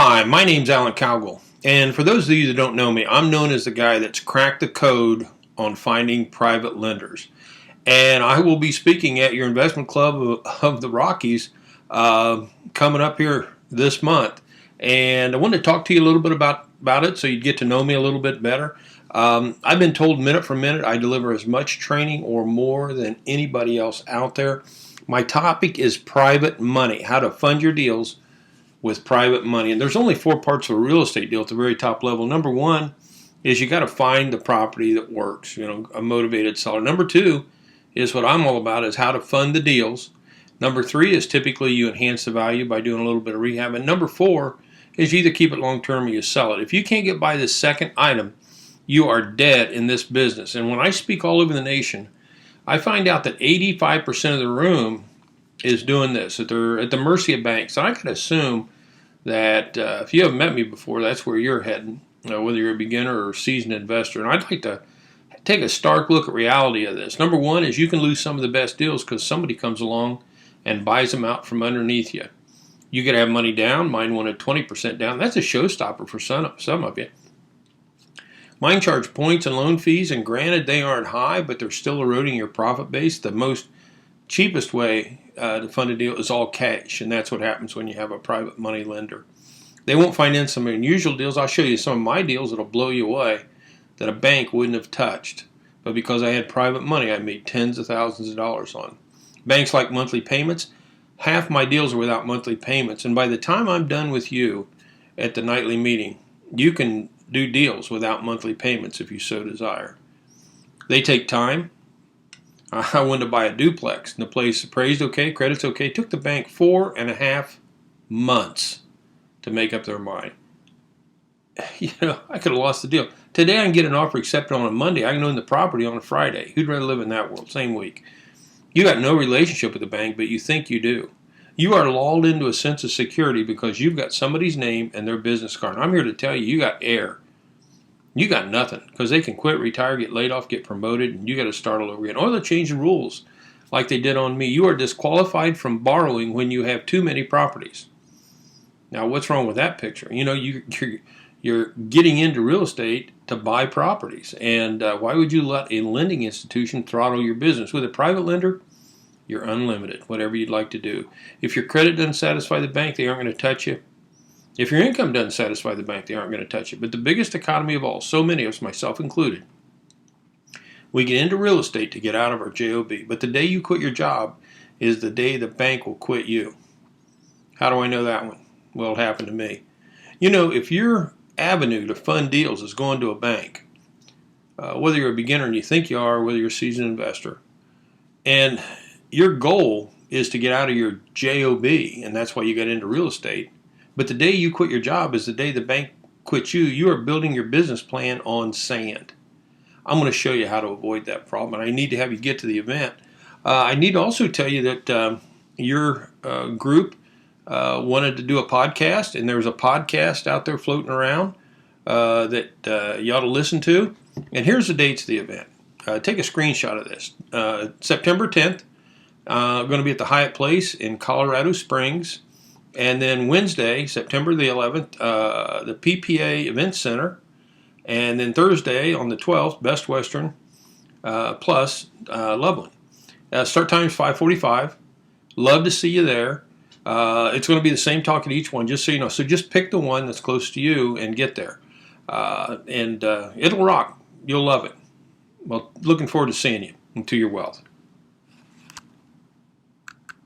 Hi, my name's Alan Cowgill, and for those of you that don't know me, I'm known as the guy that's cracked the code on finding private lenders. And I will be speaking at your investment club of the Rockies coming up here this month. And I wanted to talk to you a little bit about it so you'd get to know me a little bit better. I've been told minute for minute I deliver as much training or more than anybody else out there. My topic is private money, how to fund your deals with private money. And there's only four parts of a real estate deal at the very top level. Number one is you got to find the property that works, a motivated seller. Number two is what I'm all about, is how to fund the deals. Number three is typically you enhance the value by doing a little bit of rehab. And number four is you either keep it long term or you sell it. If you can't get by this second item, you are dead in this business. And when I speak all over the nation, I find out that 85% of the room is doing this, that they're at the mercy of banks. And I can assume that if you haven't met me before, that's where you're heading, whether you're a beginner or a seasoned investor. And I'd like to take a stark look at reality of this. Number one is you can lose some of the best deals because somebody comes along and buys them out from underneath you. You could have money down. Mine wanted 20% down. That's a showstopper for some of you. Mine charge points and loan fees, and granted they aren't high, but they're still eroding your profit base. The most cheapest way to fund a deal is all cash, and that's what happens when you have a private money lender. They won't finance some unusual deals. I'll show you some of my deals that'll blow you away that a bank wouldn't have touched. But because I had private money, I made tens of thousands of dollars on. Banks like monthly payments. Half my deals are without monthly payments, and by the time I'm done with you at the nightly meeting, you can do deals without monthly payments if you so desire. They take time. I wanted to buy a duplex, and the place appraised okay, credit's okay. It took the bank 4.5 months to make up their mind. I could have lost the deal. Today I can get an offer accepted on a Monday. I can own the property on a Friday. Who'd rather live in that world? Same week. You got no relationship with the bank, but you think you do. You are lulled into a sense of security because you've got somebody's name and their business card. And I'm here to tell you, you got air. You got nothing, because they can quit, retire, get laid off, get promoted, and you got to start all over again. Or they'll change the rules like they did on me. You are disqualified from borrowing when you have too many properties. Now, what's wrong with that picture? You're getting into real estate to buy properties. And why would you let a lending institution throttle your business? With a private lender, you're unlimited, whatever you'd like to do. If your credit doesn't satisfy the bank, they aren't going to touch you. If your income doesn't satisfy the bank, they aren't going to touch it. But the biggest economy of all, so many of us, myself included, we get into real estate to get out of our job. But the day you quit your job is the day the bank will quit you. How do I know that one? Well, it happened to me. If your avenue to fund deals is going to a bank, whether you're a beginner and you think you are, whether you're a seasoned investor, and your goal is to get out of your job, and that's why you got into real estate, but the day you quit your job is the day the bank quits you. You are building your business plan on sand. I'm going to show you how to avoid that problem, and I need to have you get to the event. I need to also tell you that your group wanted to do a podcast, and there's a podcast out there floating around that you ought to listen to. And here's the dates of the event. Take a screenshot of this. September 10th, going to be at the Hyatt Place in Colorado Springs. And then Wednesday, September the 11th, the PPA Event Center. And then Thursday on the 12th, Best Western plus Loveland. Start time is 5:45. Love to see you there. It's going to be the same talk at each one, just so you know. So just pick the one that's close to you and get there. And it'll rock. You'll love it. Well, looking forward to seeing you and to your wealth.